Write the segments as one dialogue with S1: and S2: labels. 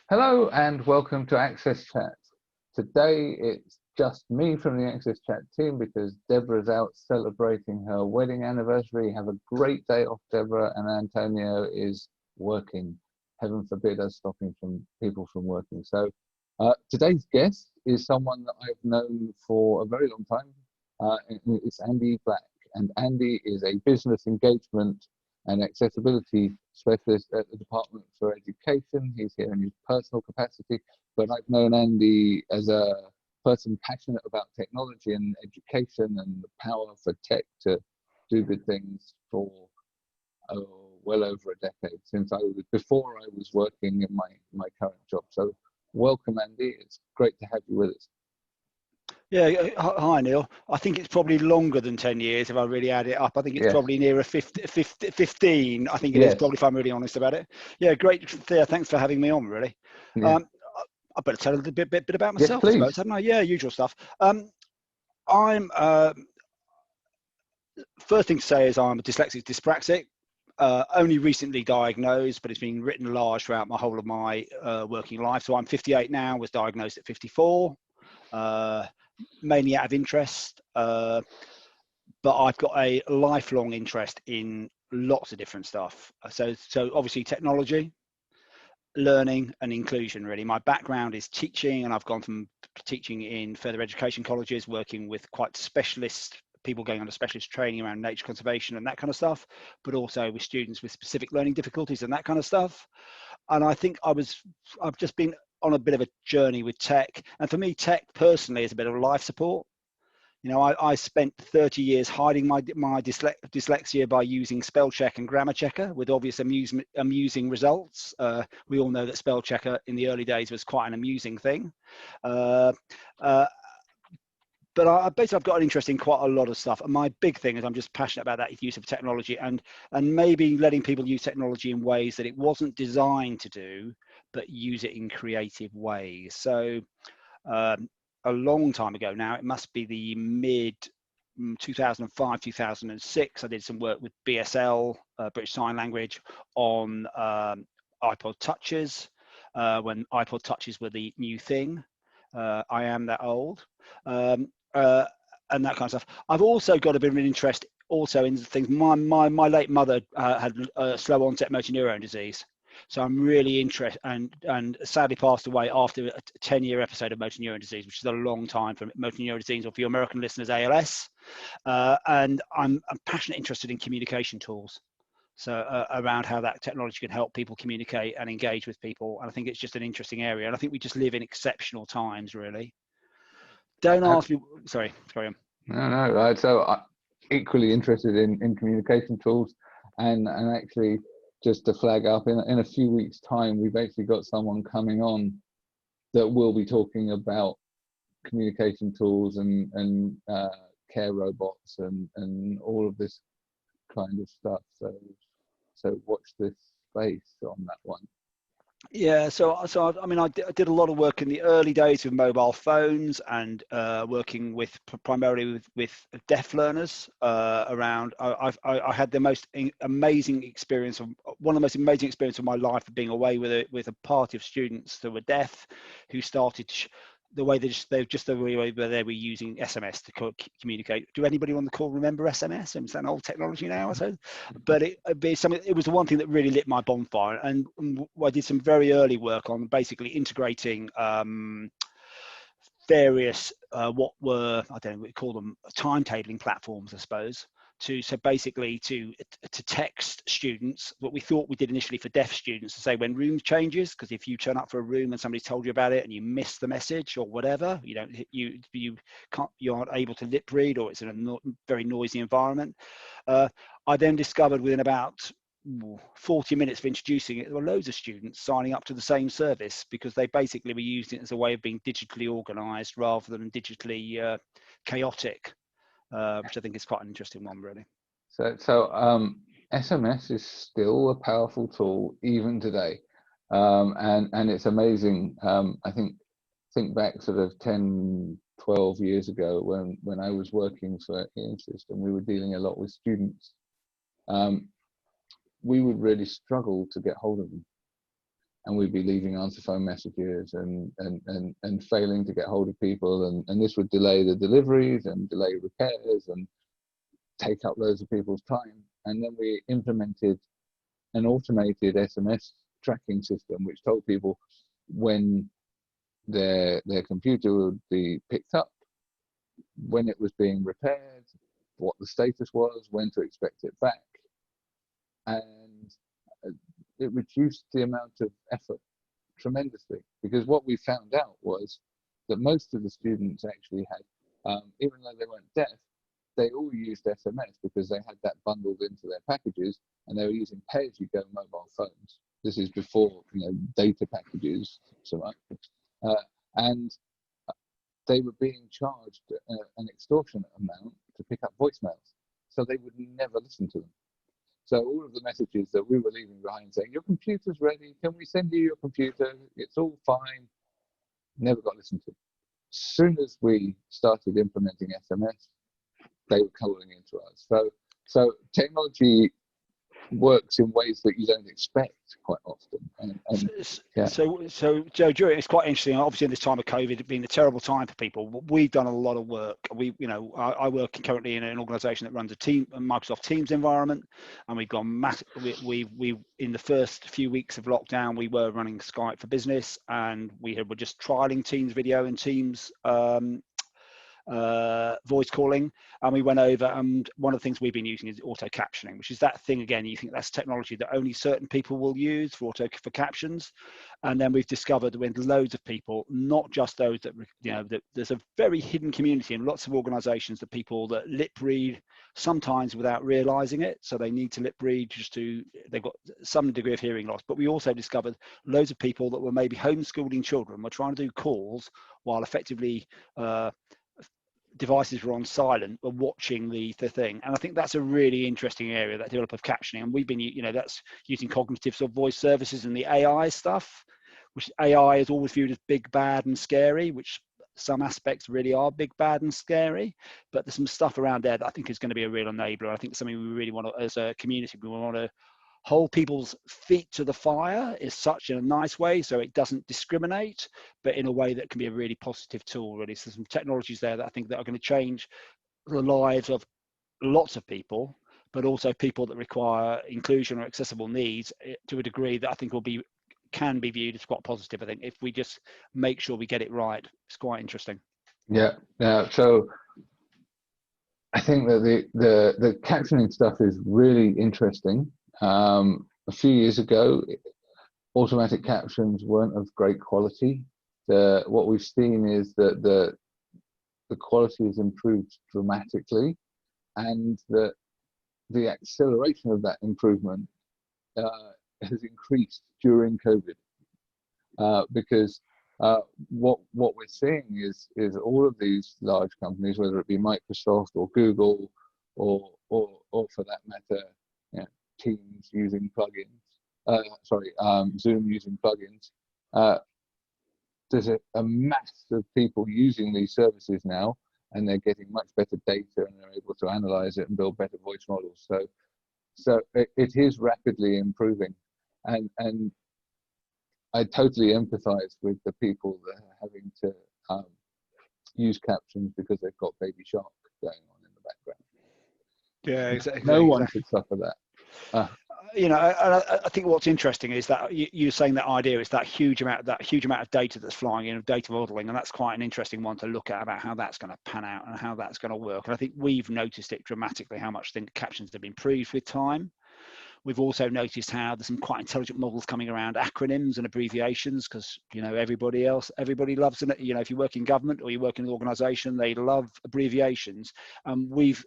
S1: Hello and welcome to AXSChat. Today it's just me from the AXSChat team because Deborah's out celebrating her wedding anniversary. Have a great day off, Deborah, and Antonio is working. Heaven forbid us stopping people from working. So today's guest is someone that I've known for a very long time. It's Andy Black, and Andy is a business engagement and accessibility specialist at the Department for Education. He's here in his personal capacity, but I've known Andy as a person passionate about technology and education and the power for tech to do good things for well over a decade, before I was working in my current job. So welcome, Andy. It's great to have you with us.
S2: Yeah, hi Neil. I think it's probably longer than 10 years if I really add it up. I think it's probably nearer 15. I think it is probably, if I'm really honest about it. Yeah, great. Thanks for having me on, really. Yeah. I better tell a little bit about myself, I suppose, hadn't I? Yeah, usual stuff. I'm first thing to say is I'm a dyslexic dyspraxic. Only recently diagnosed, but it's been written large throughout my whole of my working life. So I'm 58 now, was diagnosed at 54. Mainly out of interest, but I've got a lifelong interest in lots of different stuff. So obviously technology, learning and inclusion, really. My background is teaching, and I've gone from teaching in further education colleges, working with quite specialist people going on a specialist training around nature conservation and that kind of stuff, but also with students with specific learning difficulties and that kind of stuff. And I think I've just been on a bit of a journey with tech, and for me tech personally is a bit of life support. You know, I spent 30 years hiding my dyslexia by using spell check and grammar checker with obvious amusing results. We all know that spell checker in the early days was quite an amusing thing, but I've got an interest in quite a lot of stuff. And my big thing is I'm just passionate about that use of technology and maybe letting people use technology in ways that it wasn't designed to do, but use it in creative ways. So a long time ago now, it must be the mid 2005, 2006, I did some work with BSL, British Sign Language, on iPod Touches, when iPod Touches were the new thing. I am that old. And that kind of stuff. I've also got a bit of an interest also in things. My late mother had slow onset motor neurone disease, so I'm really interested, and sadly passed away after a 10-year episode of motor neurone disease, which is a long time for motor neurone disease, or for your American listeners, ALS. And I'm passionately interested in communication tools. So around how that technology can help people communicate and engage with people. And I think it's just an interesting area. And I think we just live in exceptional times, really. Don't ask me. Sorry, carry on.
S1: No. So I'm equally interested in communication tools, and actually, just to flag up, in a few weeks' time, we've actually got someone coming on that will be talking about communication tools and care robots and all of this kind of stuff. So watch this space on that one.
S2: Yeah, so I did a lot of work in the early days with mobile phones and working with primarily with deaf learners around. I had the most amazing experience one of the most amazing experiences of my life of being away with a party of students that were deaf, who started the way they were using SMS to communicate. Do anybody on the call remember SMS? It's an old technology now, but it was the one thing that really lit my bonfire. And I did some very early work on basically integrating various what were, I don't know what you call them, timetabling platforms, I suppose, to text students what we thought we did initially for deaf students, to say when room changes, because if you turn up for a room and somebody's told you about it and you miss the message or whatever, you aren't able to lip read, or it's in a very noisy environment. I then discovered within about 40 minutes of introducing it, there were loads of students signing up to the same service, because they basically were using it as a way of being digitally organized rather than digitally chaotic, which I think is quite an interesting one, really.
S1: So SMS is still a powerful tool even today, and it's amazing. I think back sort of 10, 12 years ago when I was working for Ian System, we were dealing a lot with students. We would really struggle to get hold of them, and we'd be leaving answer phone messages and failing to get hold of people, and this would delay the deliveries and delay repairs and take up loads of people's time. And then we implemented an automated SMS tracking system which told people when their computer would be picked up, when it was being repaired, what the status was, when to expect it back. And it reduced the amount of effort tremendously, because what we found out was that most of the students actually had, even though they weren't deaf, they all used SMS because they had that bundled into their packages, and they were using pay-as-you-go mobile phones. This is before, data packages, so much. And they were being charged an extortionate amount to pick up voicemails, so they would never listen to them. So all of the messages that we were leaving behind saying, your computer's ready, can we send you your computer, it's all fine, never got listened to. As soon as we started implementing SMS, they were calling into us. So technology works in ways that you don't expect quite often. Yeah.
S2: So Joe, it's quite interesting. Obviously, in this time of COVID, it being a terrible time for people, we've done a lot of work. I work currently in an organisation that runs a Microsoft Teams environment, and we've gone we in the first few weeks of lockdown, we were running Skype for Business, and were just trialing Teams video and Teams voice calling, and we went over, and one of the things we've been using is auto captioning, which is that thing again, you think that's technology that only certain people will use for captions, and then we've discovered that when loads of people, not just those that that there's a very hidden community in lots of organizations, the people that lip read sometimes without realizing it, so they need to lip read they've got some degree of hearing loss. But we also discovered loads of people that were maybe homeschooling children were trying to do calls while effectively devices were on silent, were watching the thing. And I think that's a really interesting area, that develop of captioning. And we've been, that's using cognitive sort of voice services and the AI stuff, which AI is always viewed as big, bad and scary, which some aspects really are big, bad and scary. But there's some stuff around there that I think is going to be a real enabler. I think something we really want to, as a community, we want to hold people's feet to the fire is such in a nice way, so it doesn't discriminate, but in a way that can be a really positive tool, really. So some technologies there that I think that are going to change the lives of lots of people, but also people that require inclusion or accessible needs to a degree that I think can be viewed as quite positive. I think if we just make sure we get it right, it's quite interesting.
S1: Yeah. So I think that the captioning stuff is really interesting. A few years ago, automatic captions weren't of great quality. What we've seen is that the quality has improved dramatically, and that the acceleration of that improvement has increased during COVID, because what we're seeing is all of these large companies, whether it be Microsoft or Google or for that matter, Teams using plugins, Zoom using plugins. There's a mass of people using these services now, and they're getting much better data, and they're able to analyze it and build better voice models. So it is rapidly improving, and I totally empathize with the people that are having to use captions because they've got Baby Shark going on in the background.
S2: Yeah, exactly.
S1: No one should suffer that.
S2: I think what's interesting is that you're saying that idea is that huge amount of data that's flying in, of data modeling, and that's quite an interesting one to look at about how that's going to pan out and how that's going to work. And I think we've noticed it dramatically, how much captions have improved with time. We've also noticed how there's some quite intelligent models coming around acronyms and abbreviations, because everybody loves them. If you work in government or you work in an organisation, they love abbreviations. We've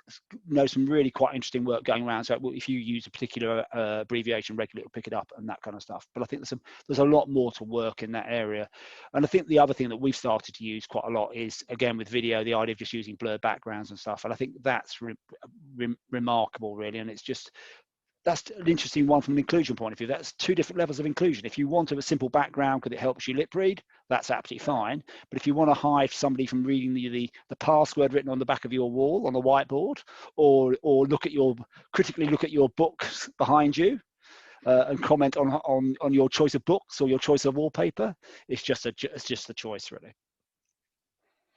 S2: noticed some really quite interesting work going around. So if you use a particular abbreviation regularly, it'll pick it up and that kind of stuff. But I think there's a lot more to work in that area. And I think the other thing that we've started to use quite a lot is, again, with video, the idea of just using blurred backgrounds and stuff. And I think that's remarkable, really. And that's an interesting one from an inclusion point of view. That's two different levels of inclusion. If you want a simple background because it helps you lip read, that's absolutely fine. But if you want to hide somebody from reading the password written on the back of your wall on the whiteboard, or critically look at your books behind you, and comment on your choice of books or your choice of wallpaper. It's just a choice, really.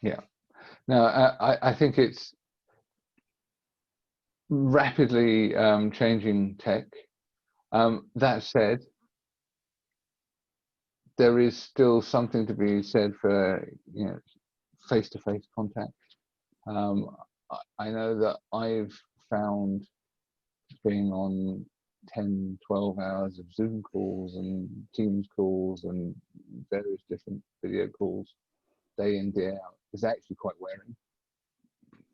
S1: Yeah. No, I think it's rapidly changing tech. That said, there is still something to be said for, you know, face-to-face contact. I know that I've found being on 10, 12 hours of Zoom calls and Teams calls and various different video calls day in, day out is actually quite wearing.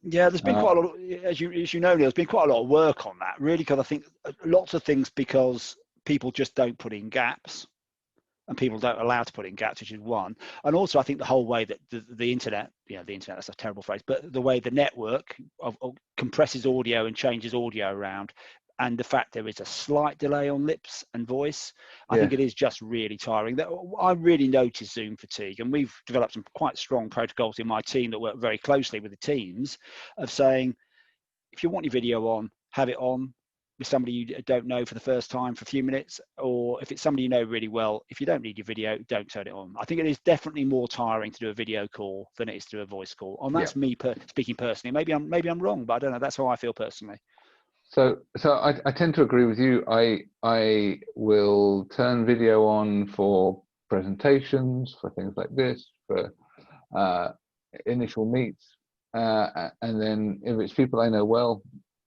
S2: Yeah, there's been quite a lot of, as you know, Neil, there's been quite a lot of work on that, really, because I think lots of things, because people just don't put in gaps, and people don't allow to put in gaps, which is one. And also, I think the whole way that the internet, the internet, that's a terrible phrase, but the way the network of compresses audio and changes audio around, and the fact there is a slight delay on lips and voice, I think it is just really tiring. That I really noticed Zoom fatigue, and we've developed some quite strong protocols in my team that work very closely with the teams, of saying, if you want your video on, have it on with somebody you don't know for the first time for a few minutes, or if it's somebody you know really well, if you don't need your video, don't turn it on. I think it is definitely more tiring to do a video call than it is to do a voice call. And that's me speaking personally. Maybe I'm wrong, but I don't know. That's how I feel personally.
S1: So I tend to agree with you. I will turn video on for presentations, for things like this, for initial meets, and then if it's people I know well,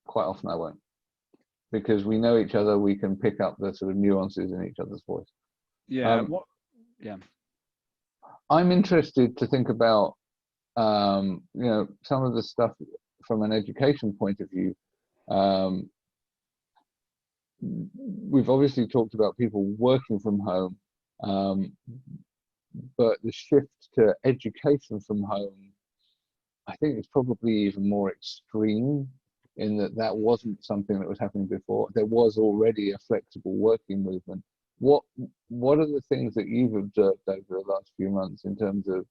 S1: quite often I won't, because we know each other. We can pick up the sort of nuances in each other's voice. I'm interested to think about some of the stuff from an education point of view. We've obviously talked about people working from home, but the shift to education from home, I think, is probably even more extreme, in that wasn't something that was happening before. There was already a flexible working movement. What are the things that you've observed over the last few months in terms of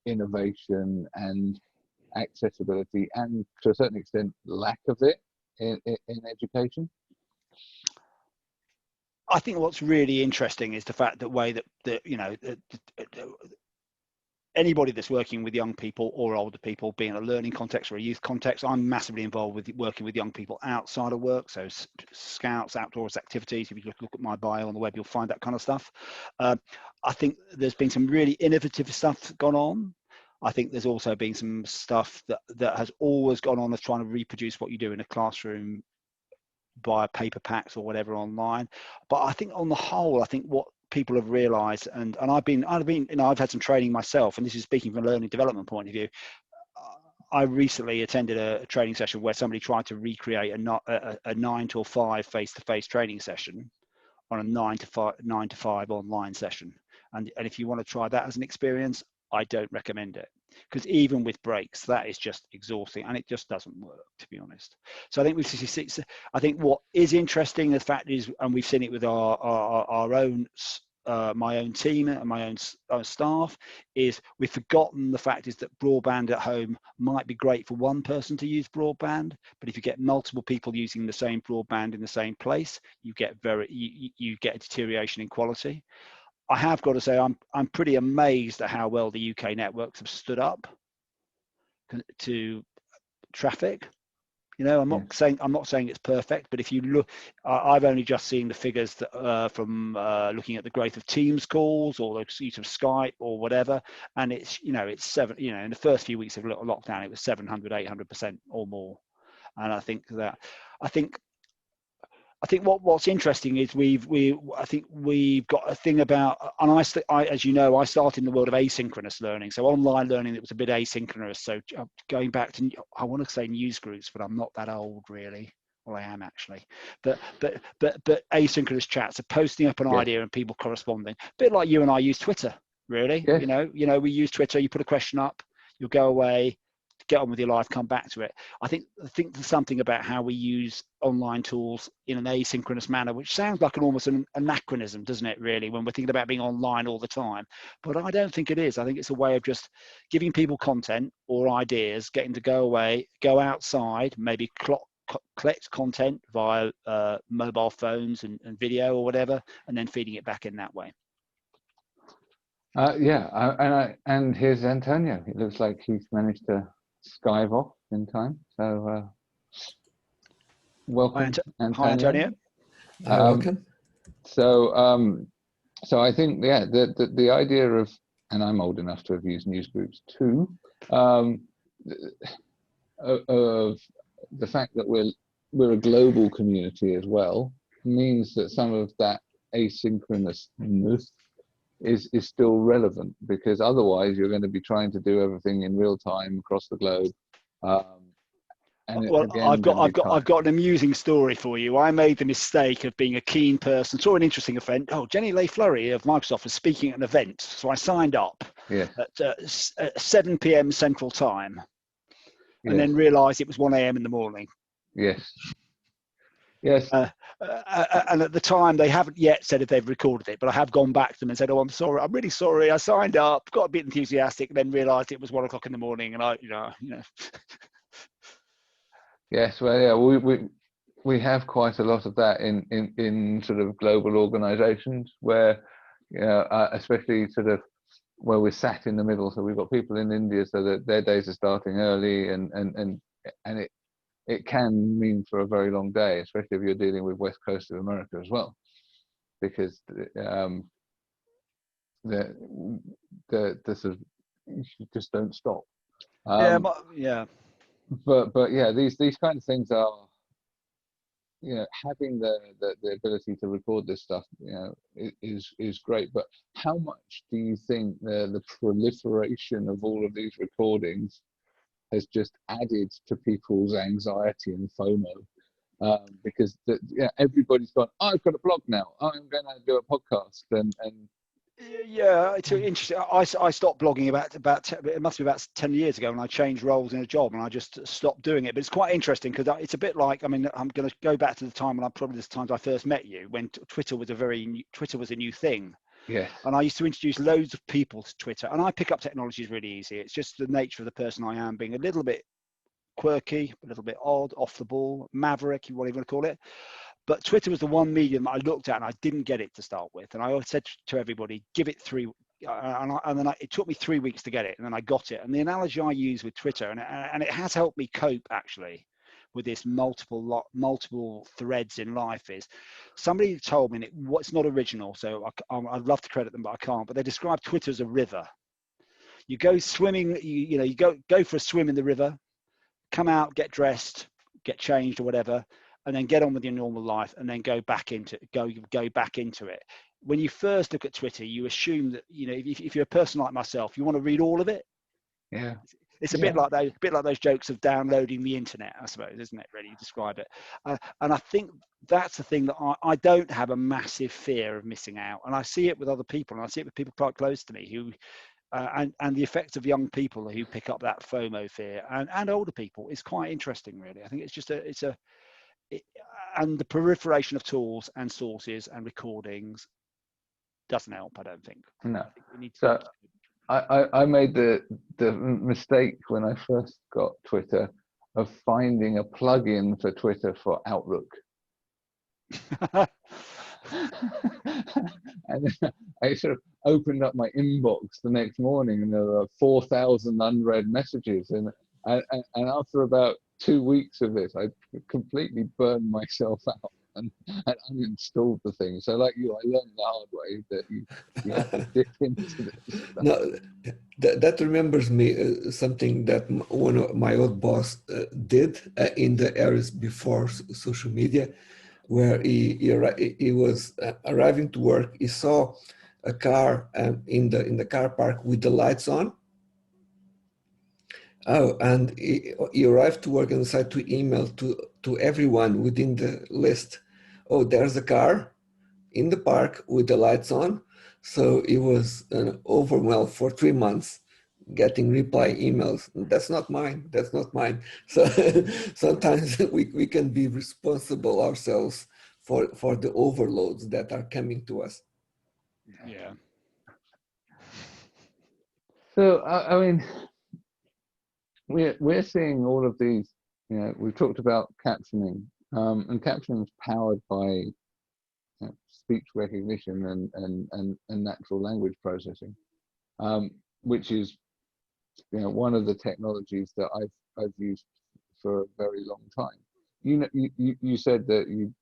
S1: innovation and accessibility, and to a certain extent lack of it in education?
S2: I think what's really interesting is the fact that anybody that's working with young people or older people, be in a learning context or a youth context, I'm massively involved with working with young people outside of work, so scouts, outdoors activities. If you look at my bio on the web, you'll find that kind of stuff. I think there's been some really innovative stuff gone on. I think there's also been some stuff that has always gone on of trying to reproduce what you do in a classroom via paper packs or whatever online. But I think on the whole, I think what people have realized, and I've had some training myself, and this is speaking from a learning development point of view. I recently attended a training session where somebody tried to recreate a 9 to 5 face-to-face training session on a 9 to 5 online session. And if you want to try that as an experience, I don't recommend it, because even with breaks, that is just exhausting, and it just doesn't work, to be honest. So I think what is interesting, the fact is, and we've seen it with our own my own team and my own staff, is we've forgotten the fact is that broadband at home might be great for one person to use broadband, but if you get multiple people using the same broadband in the same place, you get you get a deterioration in quality. I have got to say, I'm pretty amazed at how well the UK networks have stood up to traffic. I'm not saying it's perfect, but if you look, I've only just seen the figures from looking at the growth of Teams calls or the use of Skype or whatever, and it's in the first few weeks of lockdown, it was 700-800% or more. And I think what's interesting is I think we've got a thing about, and I as you know, I started in the world of asynchronous learning, so online learning that was a bit asynchronous. So going back to, I want to say news groups, but I'm not that old really. Well, I am actually, but asynchronous chats, so posting up an idea and people corresponding, a bit like you and I use Twitter, really. Yes. We use Twitter. You put a question up, you'll go away, get on with your life, come back to it. I think there's something about how we use online tools in an asynchronous manner, which sounds like almost an anachronism, doesn't it, really, when we're thinking about being online all the time. But I don't think it is. I think it's a way of just giving people content or ideas, getting to go away, go outside, maybe collect content via mobile phones and video or whatever, and then feeding it back in that way.
S1: And here's Antonio. It looks like he's managed to skive off in time. So welcome, Antonio.
S2: Hi, Antonio.
S3: Welcome.
S1: So I think the idea of, and I'm old enough to have used newsgroups too, of the fact that we're a global community as well means that some of that asynchronousness is still relevant, because otherwise you're going to be trying to do everything in real time across the globe.
S2: I've got an amusing story for you. I made the mistake of being a keen person, saw an interesting event. Oh, Jenny Leigh Flurry of Microsoft was speaking at an event, so I signed up at 7 p.m. Central Time, and then realised it was 1 a.m. in the morning.
S1: Yes.
S2: And at the time, they haven't yet said if they've recorded it, but I have gone back to them and said, "Oh, I'm sorry. I'm really sorry. I signed up, got a bit enthusiastic, and then realised it was 1 o'clock in the morning." And
S1: Yes, well, yeah, we have quite a lot of that in sort of global organisations where, especially sort of where we're sat in the middle. So we've got people in India, so that their days are starting early, and it can mean for a very long day, especially if you're dealing with West Coast of America as well, because the sort of, you just don't stop. But yeah, these kind of things are, having the ability to record this stuff, is great. But how much do you think the proliferation of all of these recordings has just added to people's anxiety and FOMO? Because everybody's gone, I've got a blog now, I'm going to do a podcast, and
S2: yeah, it's interesting. I stopped blogging about it must be about 10 years ago, when I changed roles in a job, and I just stopped doing it. But it's quite interesting, because it's a bit like, I'm going to go back to the time when the times I first met you, when Twitter was a new thing.
S1: Yes.
S2: And I used to introduce loads of people to Twitter, and I pick up technologies really easy. It's just the nature of the person I am, being a little bit quirky, a little bit odd, off the ball, maverick, you want to call it. But Twitter was the one medium I looked at, and I didn't get it to start with. And I always said to everybody, give it 3, and then it took me 3 weeks to get it, and then I got it. And the analogy I use with Twitter, and it has helped me cope actually with this multiple threads in life, is somebody told me, and it's not original, so I'd love to credit them, but I can't. But they describe Twitter as a river. You go swimming, you go for a swim in the river, come out, get dressed, get changed or whatever, and then get on with your normal life, and then go back into it. When you first look at Twitter, you assume that, if you're a person like myself, you want to read all of it.
S1: Yeah.
S2: It's a bit like those jokes of downloading the internet, I suppose, isn't it? Really, you describe it. And I think that's the thing that I don't have a massive fear of missing out, and I see it with other people, and I see it with people quite close to me who. And the effects of young people who pick up that FOMO fear, and older people, is quite interesting, really. I think it's just and the proliferation of tools and sources and recordings doesn't help, I don't think.
S1: No. So I made the mistake when I first got Twitter of finding a plugin for Twitter for Outlook. And I sort of opened up my inbox the next morning, and there were 4,000 unread messages, and after about 2 weeks of this, I completely burned myself out and uninstalled the thing. So like you, I learned the hard way that you have to dip into this stuff.
S3: No, that remembers me something that one of my old boss did in the eras before social media, where he was arriving to work. He saw a car in the car park with the lights on. Oh, and he arrived to work and decided to email to everyone within the list. Oh, there's a car in the park with the lights on. So it was overwhelmed for 3 months, getting reply emails. That's not mine. That's not mine. So sometimes we can be responsible ourselves for the overloads that are coming to us.
S2: Yeah.
S1: So I mean, we're seeing all of these we've talked about captioning, and captioning is powered by speech recognition and natural language processing, which is one of the technologies that I've used for a very long time. You said that you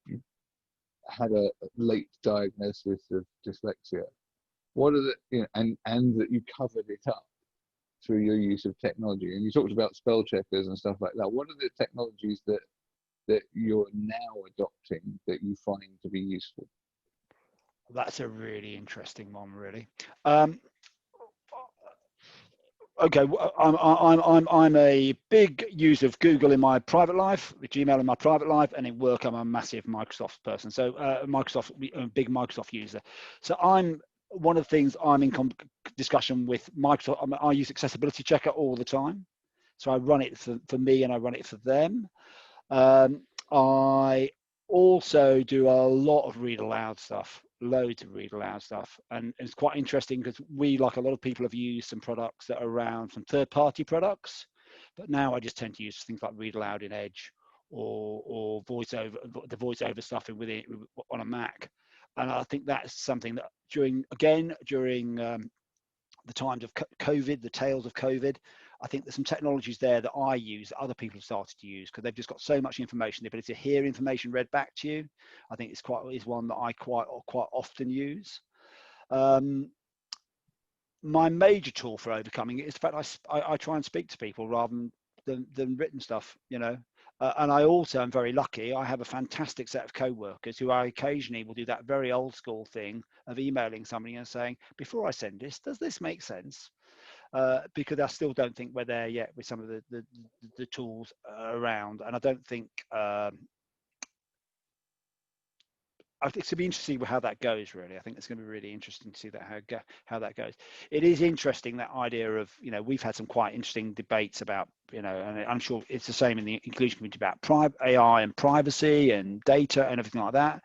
S1: had a late diagnosis of dyslexia. What are the and that you covered it up through your use of technology, and you talked about spell checkers and stuff like that. What are the technologies that you're now adopting that you find to be useful?
S2: That's a really interesting one, really. Okay, I'm a big user of Google in my private life, Gmail in my private life, and in work I'm a massive Microsoft person. So a big Microsoft user. So one of the things I'm in discussion with Microsoft. I use Accessibility Checker all the time. So I run it for me and I run it for them. I also do a lot of read aloud stuff, loads of read aloud stuff, and it's quite interesting because we, like a lot of people, have used some products that are around, some third-party products, but now I just tend to use things like read aloud in Edge or the voiceover stuff within on a Mac, and I think that's something that during the times of COVID, the tales of COVID, I think there's some technologies there that I use that other people have started to use because they've just got so much information, the ability to hear information read back to you. I think is one that I quite often use. My major tool for overcoming it is the fact I try and speak to people rather than written stuff, and I also am very lucky. I have a fantastic set of co-workers who I occasionally will do that very old school thing of emailing somebody and saying, before I send this, does this make sense? Because I still don't think we're there yet with some of the tools around, and I don't think I think it's going to be interesting how that goes. Really, I think it's going to be really interesting to see how that goes. It is interesting, that idea of we've had some quite interesting debates about and I'm sure it's the same in the inclusion community about AI and privacy and data and everything like that.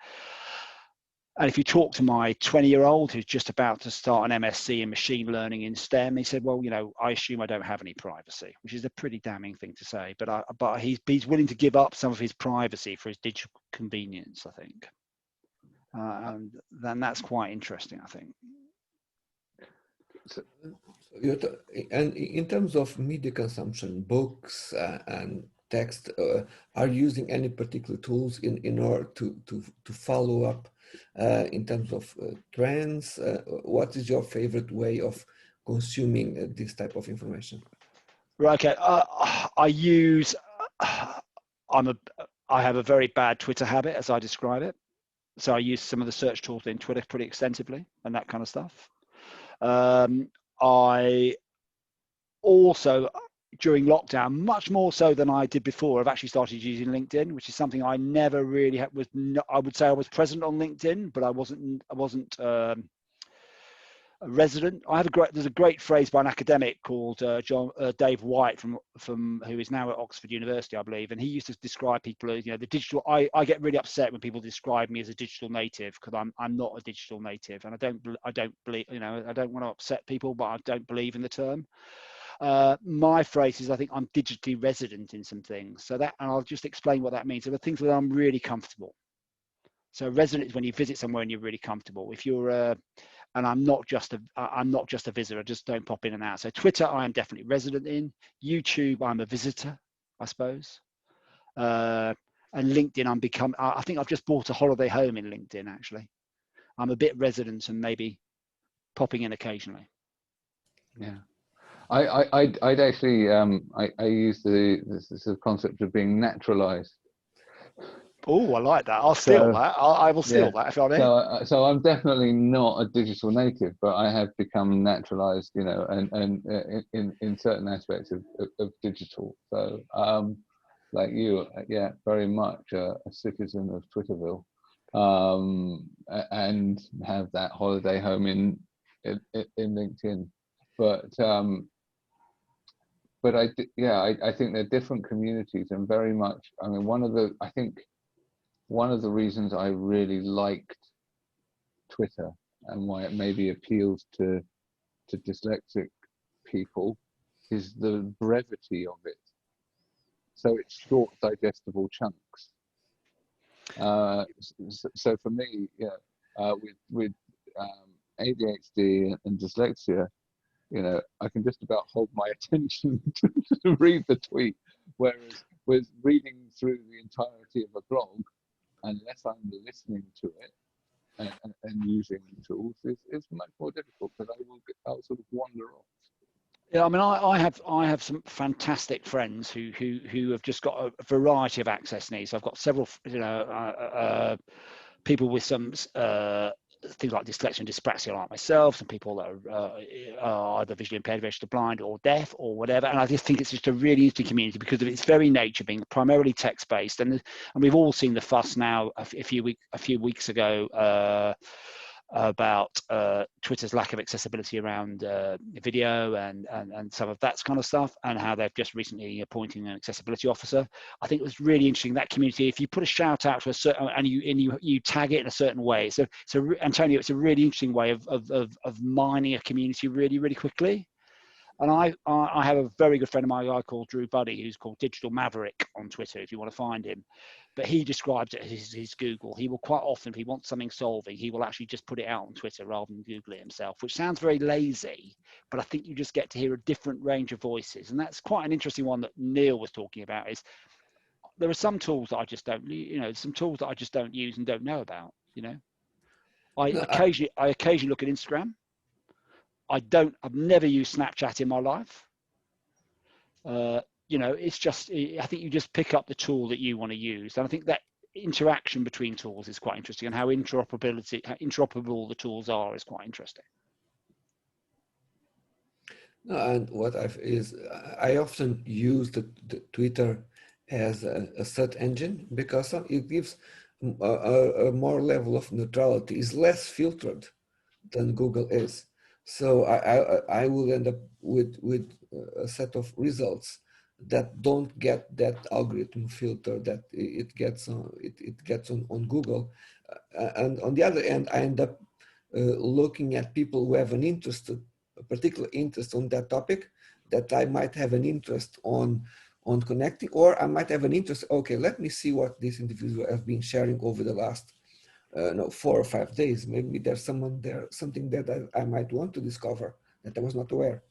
S2: And if you talk to my 20-year-old who's just about to start an MSc in machine learning in STEM, he said, well, I assume I don't have any privacy, which is a pretty damning thing to say. But he's willing to give up some of his privacy for his digital convenience, I think. And then that's quite interesting, I think.
S3: So, and in terms of media consumption, books and text, are you using any particular tools in order to follow up in terms of trends? What is your favorite way of consuming this type of information?
S2: Right. Okay. I have a very bad Twitter habit, as I describe it. So I use some of the search tools in Twitter pretty extensively and that kind of stuff. I also, during lockdown, much more so than I did before, I've actually started using LinkedIn, which is something I never really I would say I was present on LinkedIn, but I wasn't a resident. There's a great phrase by an academic called Dave White from who is now at Oxford University, I believe, and he used to describe people as the digital. I get really upset when people describe me as a digital native, because I'm not a digital native, and I don't believe, I don't want to upset people, but I don't believe in the term. My phrase is, I think I'm digitally resident in some things. So that, and I'll just explain what that means. There are things where I'm really comfortable. So resident is when you visit somewhere and you're really comfortable. If you're and I'm not just a visitor. I just don't pop in and out. So Twitter, I am definitely resident in. YouTube, I'm a visitor, I suppose. And LinkedIn, I think I've just bought a holiday home in LinkedIn, actually. I'm a bit resident and maybe popping in occasionally.
S1: Yeah. I'd actually I use the concept of being naturalized.
S2: Oh, I like that. I'll steal that. I will steal that if I'm in.
S1: So I'm definitely not a digital native, but I have become naturalized, and in certain aspects of digital. So like you, yeah, very much a citizen of Twitterville, and have that holiday home in LinkedIn. But I think they're different communities, and very much. I mean, one of the reasons I really liked Twitter and why it maybe appeals to dyslexic people is the brevity of it. so it's short, digestible chunks. So for me, with ADHD and dyslexia, I can just about hold my attention to read the tweet, whereas with reading through the entirety of a blog, unless I'm listening to it and using the tools, is much more difficult, because I'll sort of wander off.
S2: Yeah, I mean, I have some fantastic friends who have just got a variety of access needs. I've got several, people with some things like dyslexia and dyspraxia, like myself, some people that are either visually impaired, visually blind, or deaf, or whatever. And I just think it's just a really interesting community because of its very nature being primarily text-based. And we've all seen the fuss now a few weeks ago about Twitter's lack of accessibility around video and some of that kind of stuff, and how they've just recently appointing an accessibility officer. I think it was really interesting, that community. If you put a shout out to a certain, and you tag it in a certain way, so Antonio, it's a really interesting way of mining a community really, really quickly. And I have a very good friend of mine, a guy called Drew Buddy, who's called Digital Maverick on Twitter, if you want to find him. But he describes it as his Google. He will quite often, if he wants something solving, he will actually just put it out on Twitter rather than Google it himself, which sounds very lazy, but I think you just get to hear a different range of voices. And that's quite an interesting one that Neil was talking about, is there are some tools that I just don't, some tools that I just don't use and don't know about, I occasionally look at Instagram. I've never used Snapchat in my life. It's just, I think you just pick up the tool that you want to use. And I think that interaction between tools is quite interesting, and how interoperable the tools are is quite interesting.
S3: No, and what I often use the Twitter as a search engine, because it gives a more level of neutrality. It's less filtered than Google is. So I will end up with a set of results that don't get that algorithm filter that it gets on Google. And on the other end, I end up looking at people who have a particular interest on that topic, that I might have an interest on connecting, or I might have an interest, okay, let me see what this individual has been sharing over the last 4 or 5 days. Maybe there's something that I might want to discover that I was not aware.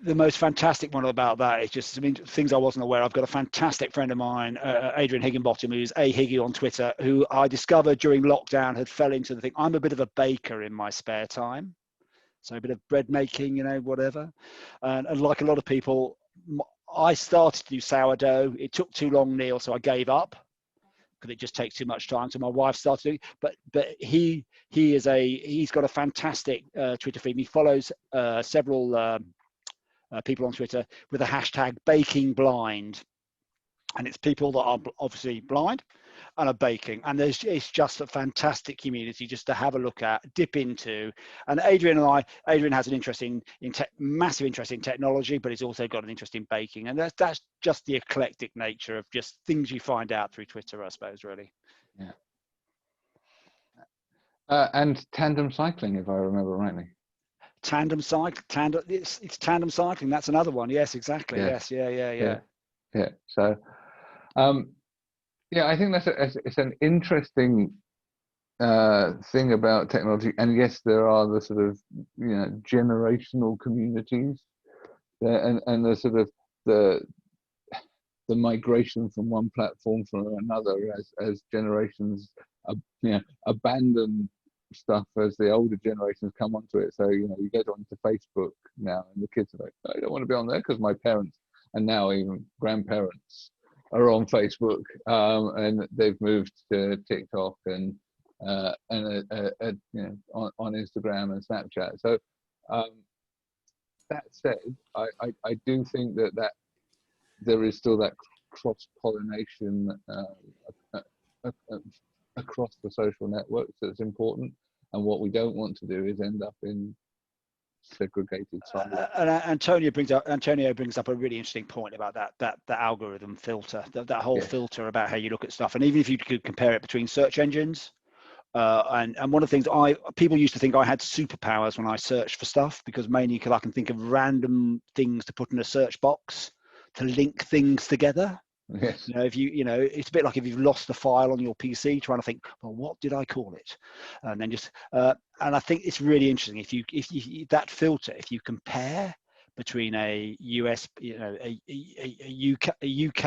S2: The most fantastic one about that is just, things I wasn't aware. I've got a fantastic friend of mine, Adrian Higginbottom, who's Higgy on Twitter, who I discovered during lockdown had fell into the thing. I'm a bit of a baker in my spare time, so a bit of bread making, whatever. And like a lot of people, I started to do sourdough. It took too long, Neil, so I gave up, because it just takes too much time. So my wife started doing, but he's got a fantastic Twitter feed. He follows several people on Twitter with the hashtag baking blind, and it's people that are obviously blind and are baking, and it's just a fantastic community just to have a look at, dip into. And Adrian has an massive interest in technology, but he's also got an interest in baking, and that's just the eclectic nature of just things you find out through Twitter, I suppose, really.
S1: Yeah. And tandem cycling, if I remember rightly.
S2: It's tandem cycling. That's another one. Yes, exactly.
S1: Yeah.
S2: Yes. Yeah.
S1: So, I think it's an interesting thing about technology. And yes, there are the sort of generational communities, and the sort of the migration from one platform from another as generations abandon stuff as the older generations come onto it. So you get onto Facebook now, and the kids are like, I don't want to be on there because my parents, and now even grandparents, are on Facebook, and they've moved to TikTok and on Instagram and Snapchat. So that said, I do think that there is still that cross-pollination across the social networks that's important, and what we don't want to do is end up in segregated silos.
S2: And Antonio brings up a really interesting point about that algorithm filter, that whole filter about how you look at stuff. And even if you could compare it between search engines, and one of the things people used to think I had superpowers when I searched for stuff, because mainly because I can think of random things to put in a search box to link things together.
S1: Yes.
S2: You know, it's a bit like if you've lost the file on your PC, trying to think, well, what did I call it? And then just, and I think it's really interesting if you that filter, if you compare between a US, a UK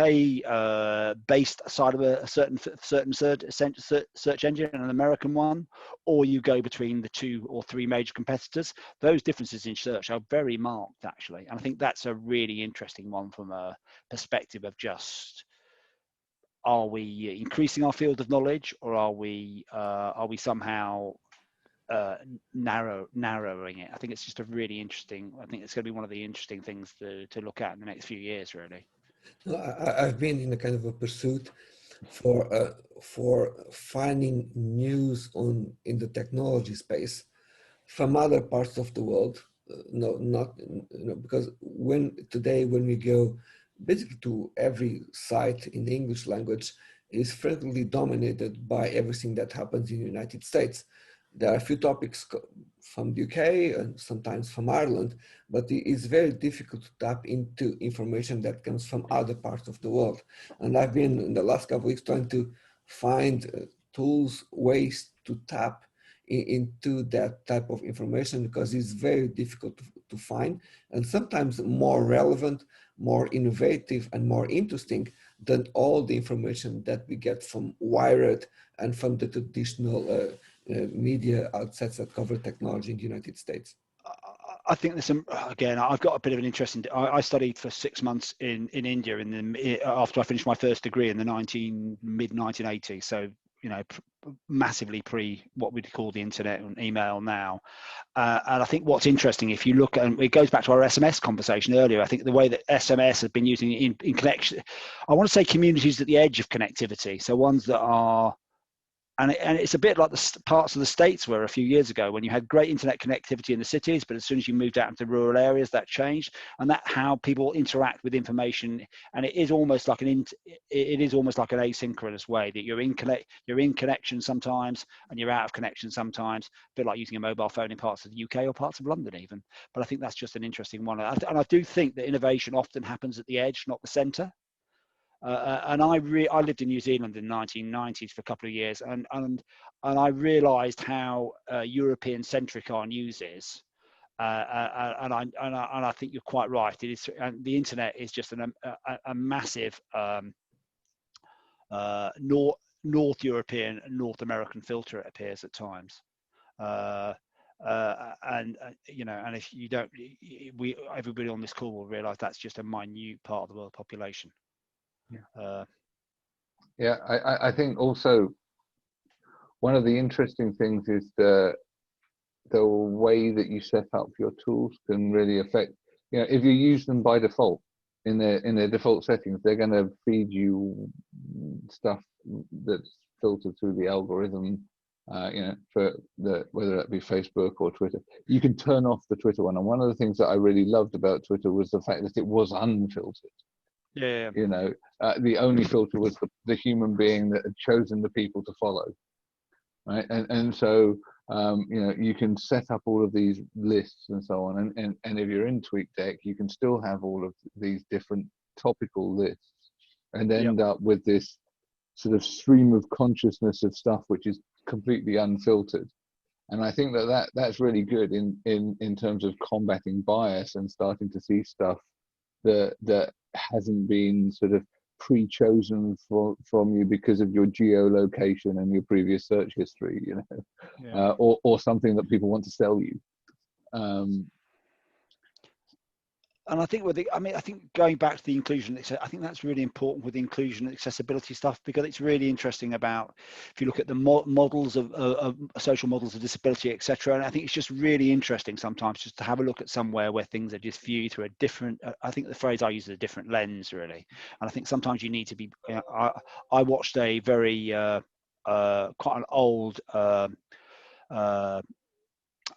S2: based side of a certain search engine and an American one, or you go between the 2 or 3 major competitors, those differences in search are very marked actually. And I think that's a really interesting one from a perspective of just, are we increasing our field of knowledge, or are we somehow narrowing it? I think it's just a really interesting. I think it's going to be one of the interesting things to look at in the next few years, really.
S3: I've been in a kind of a pursuit for finding news in the technology space from other parts of the world. No, not because when we go basically to every site in the English language is frequently dominated by everything that happens in the United States. There are a few topics from the UK and sometimes from Ireland, but it is very difficult to tap into information that comes from other parts of the world. And I've been in the last couple of weeks trying to find tools, ways to tap into that type of information, because it's very difficult to find, and sometimes more relevant, more innovative, and more interesting than all the information that we get from Wired and from the traditional media outlets that cover technology in the United States.
S2: I think there's some, again, I've got a bit of an interest in, I studied for 6 months in India after I finished my first degree in the mid 1980s. So, massively pre what we'd call the internet and email now. And I think what's interesting, if you look at, and it goes back to our SMS conversation earlier, I think the way that SMS has been using in connection, I want to say communities at the edge of connectivity. So ones that are, and it's a bit like the parts of the States were a few years ago when you had great internet connectivity in the cities, but as soon as you moved out into rural areas, that changed. And that how people interact with information, and it is almost like an asynchronous way that you're in connection sometimes and you're out of connection sometimes. A bit like using a mobile phone in parts of the UK or parts of London even. But I think that's just an interesting one. And I do think that innovation often happens at the edge, not the centre. And I lived in New Zealand in the 1990s for a couple of years, and I realised how European centric our news is, and I think you're quite right. It is, and the internet is just a massive North European and North American filter, it appears at times. And if you don't, everybody on this call will realise that's just a minute part of the world population.
S1: Yeah, I think also one of the interesting things is the way that you set up your tools can really affect, if you use them by default in their default settings, they're going to feed you stuff that's filtered through the algorithm, for whether that be Facebook or Twitter. You can turn off the Twitter one, and one of the things that I really loved about Twitter was the fact that it was unfiltered.
S2: Yeah.
S1: The only filter was the human being that had chosen the people to follow, right? And so you can set up all of these lists and so on, and if you're in TweetDeck, you can still have all of these different topical lists, and end up with this sort of stream of consciousness of stuff which is completely unfiltered. And I think that's really good in terms of combating bias and starting to see stuff that hasn't been sort of pre-chosen from you because of your geolocation and your previous search history, or something that people want to sell you.
S2: And I think I think going back to the inclusion, I think that's really important with the inclusion and accessibility stuff, because it's really interesting about, if you look at the models of social models of disability, etc. And I think it's just really interesting sometimes just to have a look at somewhere where things are just viewed through a different, I think the phrase I use is a different lens, really. And I think sometimes you need to be, I watched a very, quite an old,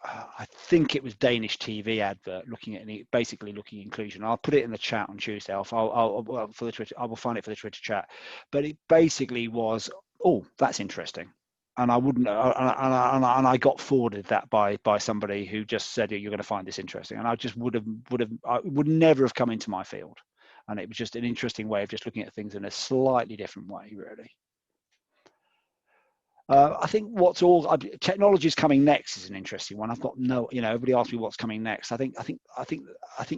S2: I think it was Danish TV advert looking at basically looking at inclusion. I'll put it in the chat on Tuesday. I'll for the Twitter. I will find it for the Twitter chat. But it basically was, oh, that's interesting, and I wouldn't, and I got forwarded that by somebody who just said, you're going to find this interesting, and I just would never have come into my field. And it was just an interesting way of just looking at things in a slightly different way, really. I think technology is coming next is an interesting one. I've got no, everybody asks me what's coming next. I think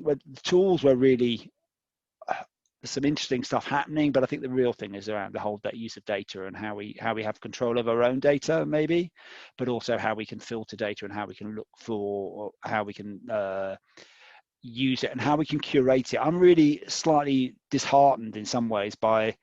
S2: where the tools were really, there's some interesting stuff happening, but I think the real thing is around the whole use of data and how we have control of our own data, maybe, but also how we can filter data and how we can look for, or how we can use it and how we can curate it. I'm really slightly disheartened in some ways by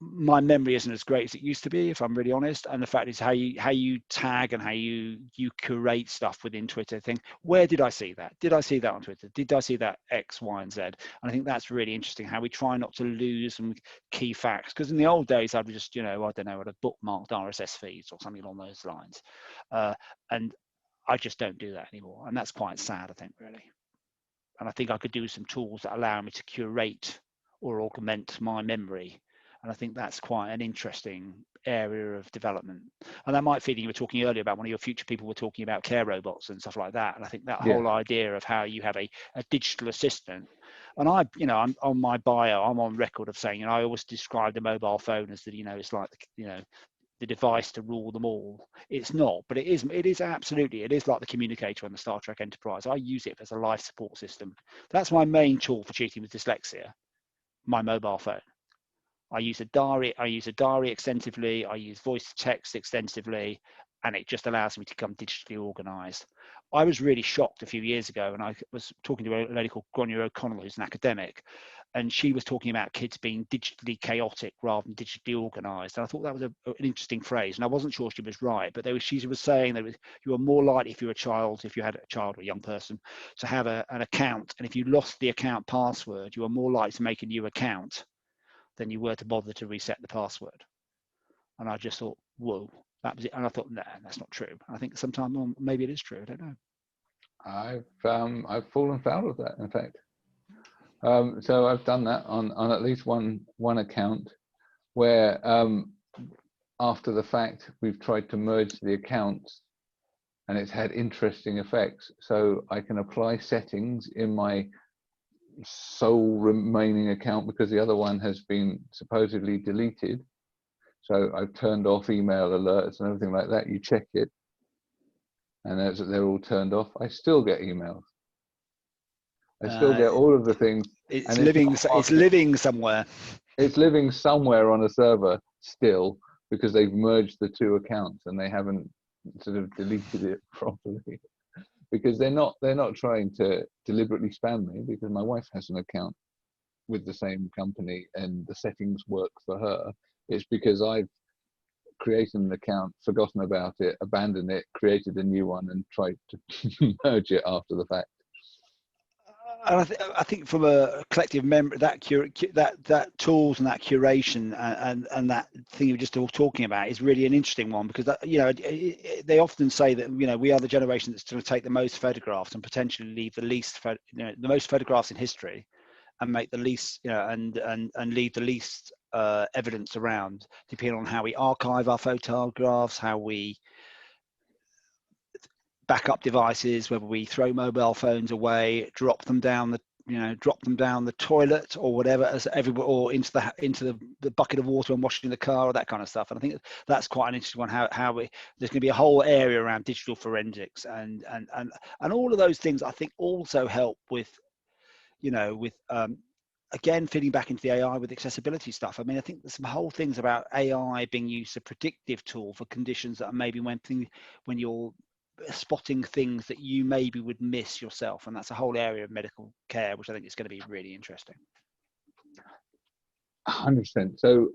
S2: my memory isn't as great as it used to be, if I'm really honest. And the fact is how you tag and how you curate stuff within Twitter. Think, where did I see that? Did I see that on Twitter? Did I see that X, Y, and Z? And I think that's really interesting, how we try not to lose some key facts. Because in the old days, I'd just, I don't know, I'd have bookmarked RSS feeds or something along those lines. And I just don't do that anymore. And that's quite sad, I think, really. And I think I could do some tools that allow me to curate or augment my memory. And I think that's quite an interesting area of development. And that might feed, you were talking earlier about one of your future people were talking about care robots and stuff like that. And I think that whole idea of how you have a digital assistant. And I'm on my bio, I'm on record of saying, I always describe the mobile phone as that, it's like, the device to rule them all. It's not, but it is absolutely, it is like the communicator on the Star Trek Enterprise. I use it as a life support system. That's my main tool for cheating with dyslexia, my mobile phone. I use a diary extensively. I use voice to text extensively, and it just allows me to become digitally organized. I was really shocked a few years ago, and I was talking to a lady called Gráinne O'Connell, who's an academic, and she was talking about kids being digitally chaotic rather than digitally organized. And I thought that was an interesting phrase, and I wasn't sure she was right, but she was saying that you are more likely, if you had a child or a young person, to have an account, and if you lost the account password, you are more likely to make a new account than you were to bother to reset the password. And I just thought, whoa, that was it. And I thought, nah, that's not true. I think sometimes, maybe it is true. I don't know.
S1: I've fallen foul of that, in fact. So I've done that on at least one account where after the fact we've tried to merge the accounts, and it's had interesting effects. So I can apply settings in my sole remaining account because the other one has been supposedly deleted. So I've turned off email alerts and everything like that. You check it, and as they're all turned off, I still get emails. I still get all of the things.
S2: It's living somewhere.
S1: It's living somewhere on a server still, because they've merged the two accounts and they haven't sort of deleted it properly. Because they're not trying to deliberately spam me, because my wife has an account with the same company and the settings work for her. It's because I've created an account, forgotten about it, abandoned it, created a new one, and tried to merge it after the fact.
S2: And I think from a collective memory, that tools and that curation and that thing you were just all talking about is really an interesting one, because they often say that we are the generation that's going to take the most photographs and potentially leave the least the most photographs in history, and make the least and leave the least evidence around, depending on how we archive our photographs, how we backup devices, whether we throw mobile phones away, drop them down the toilet or whatever, or into the bucket of water and washing the car, or that kind of stuff. And I think that's quite an interesting one. How there's going to be a whole area around digital forensics and all of those things. I think also help with again, feeding back into the AI with accessibility stuff. I mean, I think there's some whole things about AI being used as a predictive tool for conditions that are maybe when you're spotting things that you maybe would miss yourself, and that's a whole area of medical care, which I think is going to be really interesting.
S1: 100%. So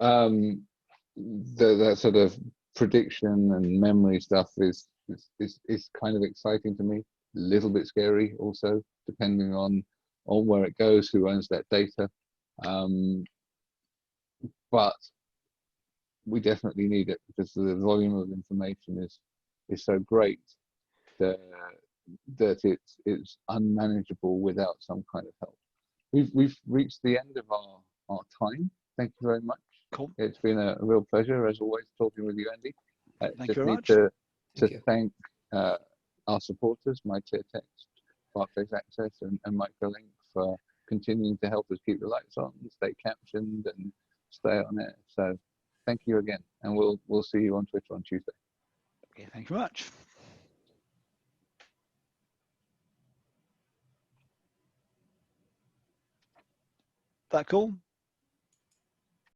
S1: that sort of prediction and memory stuff is kind of exciting to me. A little bit scary also, depending on where it goes, who owns that data. But we definitely need it, because the volume of information is so great that it's unmanageable without some kind of help. We've reached the end of our time. Thank you very much.
S2: Cool.
S1: It's been a real pleasure, as always, talking with you, Andy.
S2: Thank you very much.
S1: To thank our supporters, My Clear Text, Barclays Access, and Microlink for continuing to help us keep the lights on, stay captioned, and stay on it. So thank you again, and we'll see you on Twitter on Tuesday.
S2: Okay, thank you very much. That cool?